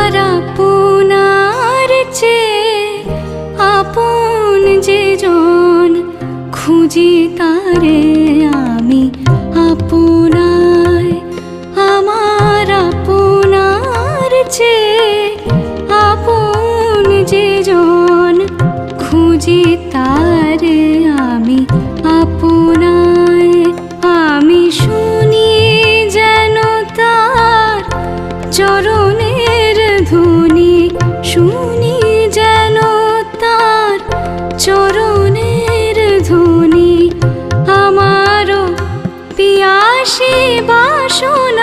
আমার আপনার চেয়ে আপন যে জন, খুঁজি তারে আমি আপনায়। আমার আপনার চেয়ে আপন যে জন, খুঁজি তারে আমি আপনায়। আমি শুনি যেন তার চরণের ধ্বনি, শুনি যেন তার চরণের ধ্বনি। আমারও পিয়াসী বাসনা